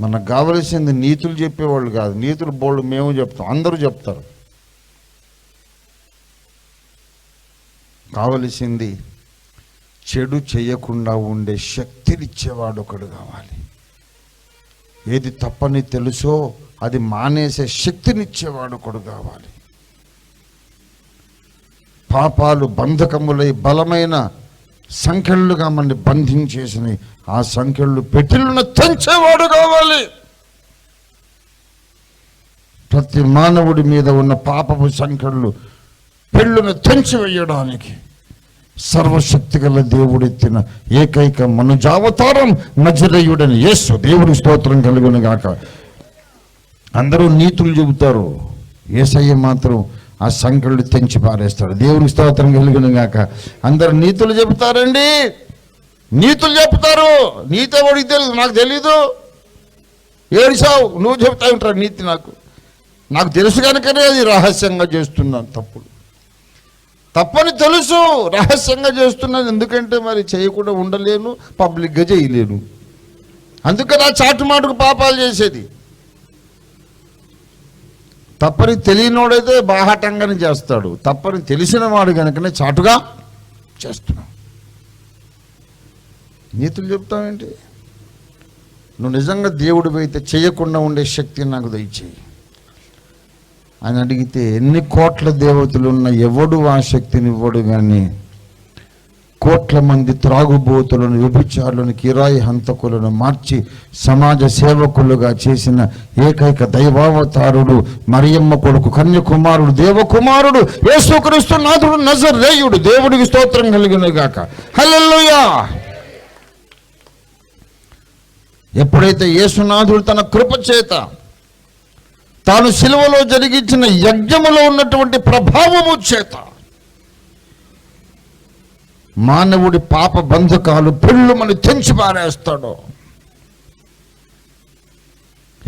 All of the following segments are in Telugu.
మనకు కావలసింది నీతులు చెప్పేవాళ్ళు కాదు, నీతులు బోళ్ళు మేము చెప్తాం, అందరూ చెప్తారు. కావలసింది చెడు చేయకుండా ఉండే శక్తినిచ్చేవాడు ఒకడు కావాలి. ఏది తప్పని తెలుసో అది మానేసే శక్తినిచ్చేవాడు ఒకడు కావాలి. పాపాలు బంధకములై బలమైన సంఖ్యలుగా మనల్ని బంధించేసిన ఆ సంఖ్యలు పెట్టిలను తెంచేవాడు కావాలి. ప్రతి మానవుడి మీద ఉన్న పాపపు సంఖ్యలు పెళ్ళును తెంచివేయడానికి సర్వశక్తి గల దేవుడెత్తిన ఏకైక మనుజావతారం నజరేయుడని యేసు. దేవుడి స్తోత్రం కలుగును గాక. అందరూ నీతులు చెబుతారు, యేసయ్య మాత్రం ఆ సంఖ్యలు తెంచి పారేస్తాడు. దేవుడి స్తోత్రం కలుగును గాక. అందరు నీతులు చెబుతారండి, నీతులు చెప్తారు. నీతి ఎవరికి తెలియదు, నాకు తెలీదు. ఏడిసావు, నువ్వు చెప్తా ఉంటారు నీతి. నాకు తెలుసు కనుకనే అది రహస్యంగా చేస్తున్నాను. తప్పని తెలుసు, రహస్యంగా చేస్తున్నాను. ఎందుకంటే మరి చేయకుండా ఉండలేను, పబ్లిక్గా చేయలేను. అందుకని ఆ చాటుమాటుకు పాపాలు చేసేది. తప్పని తెలియనోడైతే బాహాటంగానే చేస్తాడు, తప్పని తెలిసిన వాడు కనుకనే చాటుగా చేస్తున్నావు. నీతులు చెప్తావేంటి? నువ్వు నిజంగా దేవుడివి అయితే చేయకుండా ఉండే శక్తిని నాకు దయచేయి అని అడిగితే, ఎన్ని కోట్ల దేవతలు ఉన్న ఎవడు ఆ శక్తిని ఇవ్వడు. కానీ కోట్ల మంది త్రాగుబోతులను, వ్యభిచారులను, కిరాయి హంతకులను మార్చి సమాజ సేవకులుగా చేసిన ఏకైక దైవావతారుడు, మరియమ్మ కొడుకు, కన్యకుమారుడు, దేవకుమారుడు, యేసుక్రీస్తు నాథుడు నజరేయుడు. దేవుడికి స్తోత్రం కలిగిన గాక. హల్లెలూయా. ఎప్పుడైతే యేసునాథుడు తన కృప చేత తాను సిలువలో జరిగించిన యజ్ఞములో ఉన్నటువంటి ప్రభావము చేత మానవుడి పాప బంధకాలు పెళ్ళుమని తెంచి పారేస్తాడో,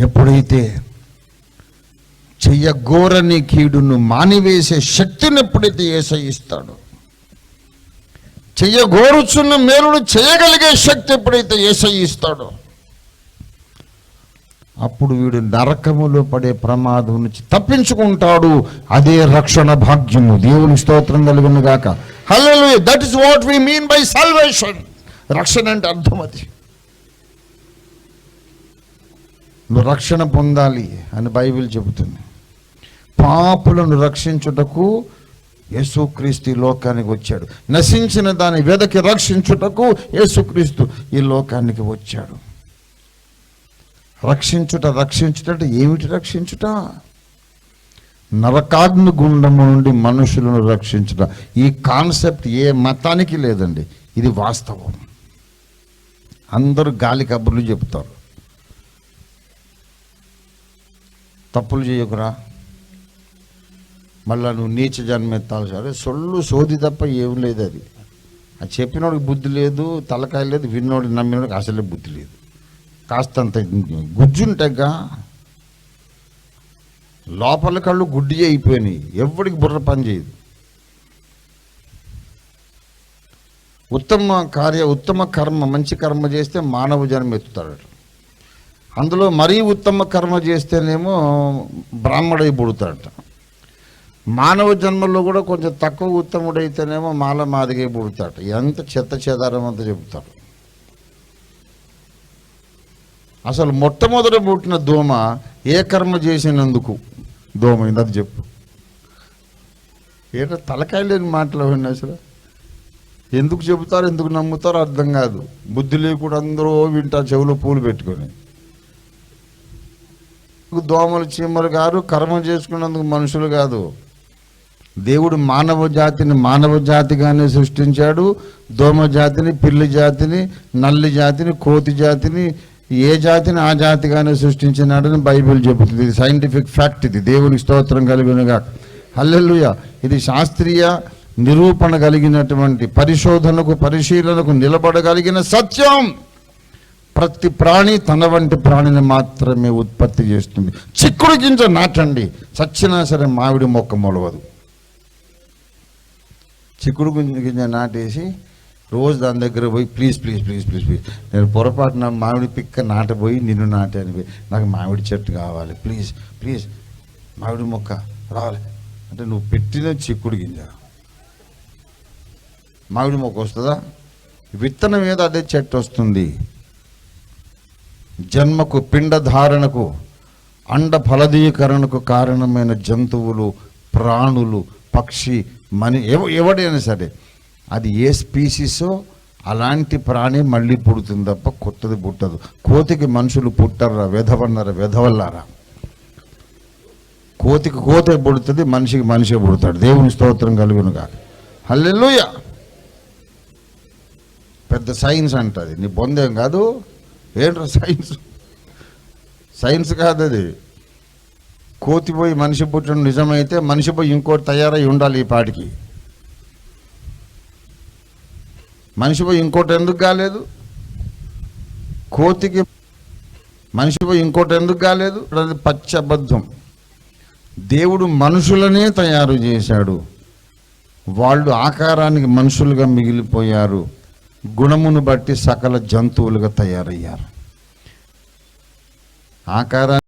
ఎప్పుడైతే చెయ్యగోరని కీడును మానివేసే శక్తిని ఎప్పుడైతే యేసయ్యిస్తాడో, చెయ్యగోరుచున్న మేలును చేయగలిగే శక్తి ఎప్పుడైతే యేసయ్యిస్తాడో, అప్పుడు వీడు నరకములో పడే ప్రమాదం నుంచి తప్పించుకుంటాడు. అదే రక్షణ భాగ్యము. దేవుని స్తోత్రం కలుగును గాక. Hallelujah. That is what we mean by salvation. రక్షణ అంటే అర్థం అది. నువ్వు రక్షణ పొందాలి అని బైబిల్ చెబుతుంది. పాపులను రక్షించుటకు యేసుక్రీస్తు ఈ లోకానికి వచ్చాడు. నశించిన దాని వెదకి రక్షించుటకు యేసుక్రీస్తు ఈ లోకానికి వచ్చాడు. రక్షించుట అంటే ఏమిటి? రక్షించుట నరకాగ్ని గుండము నుండి మనుషులను రక్షించుట. ఈ కాన్సెప్ట్ ఏ మతానికి లేదండి, ఇది వాస్తవం. అందరూ గాలి కబుర్లు చెప్తారు. తప్పులు చేయకురా, మళ్ళా నువ్వు నీచ జన్మెత్తాలి. సరే, సొల్లు సోది తప్ప ఏం లేదు. అది చెప్పినోడికి బుద్ధి లేదు, తలకాయ లేదు. విన్నోడికి నమ్మినోడికి అసలే బుద్ధి లేదు. కాస్తంత గుజ్జుంటగా లోపల కళ్ళు గుడ్డి అయిపోయినాయి. ఎవడికి బుర్ర పని చేయదు. ఉత్తమ కర్మ, మంచి కర్మ చేస్తే మానవ జన్మ ఎత్తుతాడు. అందులో మరీ ఉత్తమ కర్మ చేస్తేనేమో బ్రాహ్మడై పుడతాడట. మానవ జన్మలో కూడా కొంచెం తక్కువ ఉత్తముడైతేనేమో మాదిగే పుడతాడు. ఎంత చెత్త చెదారం అంతా చెబుతాడు. అసలు మొట్టమొదట పుట్టిన దోమ ఏ కర్మ చేసినందుకు దోమైంది అది చెప్పు. ఏటో తలకాయ లేని మాటలు విన్నా. అసలు ఎందుకు చెబుతారు, ఎందుకు నమ్ముతారో అర్థం కాదు. బుద్ధి లేకుండా అందరూ వింటారు చెవులో పూలు పెట్టుకొని. దోమలు చీమలు కాదు, కర్మ చేసుకున్నందుకు మనుషులు కాదు. దేవుడు మానవ జాతిగానే సృష్టించాడు. దోమ జాతిని, పిల్లి జాతిని, నల్లి జాతిని, కోతి జాతిని, ఏ జాతిని ఆ జాతిగానే సృష్టించినాడని బైబిల్ చెబుతుంది. ఇది సైంటిఫిక్ ఫ్యాక్ట్. ఇది దేవునికి స్తోత్రం కలుగునుగా. హల్లెలూయా. ఇది శాస్త్రీయ నిరూపణ కలిగినటువంటి, పరిశీలనకు నిలబడగలిగిన సత్యం. ప్రతి ప్రాణి తన వంటి ప్రాణిని మాత్రమే ఉత్పత్తి చేస్తుంది. చిక్కుడు గింజ నాటండి, చచ్చినా సరే మామిడి మొక్క మొలవదు. చిక్కుడు గింజ నాటేసి రోజు దాని దగ్గర పోయి please please please please please నేను పొరపాటున మామిడి పిక్క నాటబోయి నిన్ను నాటాను, నాకు మామిడి చెట్టు కావాలి ప్లీజ్ ప్లీజ్, మామిడి మొక్క రావాలి అంటే నువ్వు పెట్టిన చిక్కుడు గింజ మామిడి మొక్క వస్తుందా? విత్తనం మీద అదే చెట్టు వస్తుంది. జన్మకు, పిండధారణకు, అండ ఫలదీకరణకు కారణమైన జంతువులు, ప్రాణులు, పక్షి, ఎవడైనా సరే అది ఏ స్పీసీసో అలాంటి ప్రాణి మళ్ళీ పుడుతుంది తప్ప కొత్తది పుట్టదు. కోతికి మనుషులు పుట్టర్రా, వెధవల్లారా. కోతికి కోతే పుడుతుంది, మనిషికి మనిషి పుడతాడు. దేవుని స్తోత్రం కలుగునుగా. హల్లెలూయా. పెద్ద సైన్స్ అంటది, నీ బొందేం కాదు. ఏంట్రా సైన్స్? సైన్స్ కాదు అది. కోతి పోయి మనిషి పుట్టడం నిజమైతే మనిషి పోయి ఇంకోటి తయారై ఉండాలి ఈ పాటికి. మనిషి పోయి ఇంకోటి ఎందుకు కాలేదు? కోతికి మనిషి పోయి ఇంకోటి ఎందుకు కాలేదు? అది పచ్చబద్ధం. దేవుడు మనుషులనే తయారు చేశాడు, వాళ్ళు ఆకారానికి మనుషులుగా మిగిలిపోయారు, గుణమును బట్టి సకల జంతువులుగా తయారయ్యారు. ఆకారాన్ని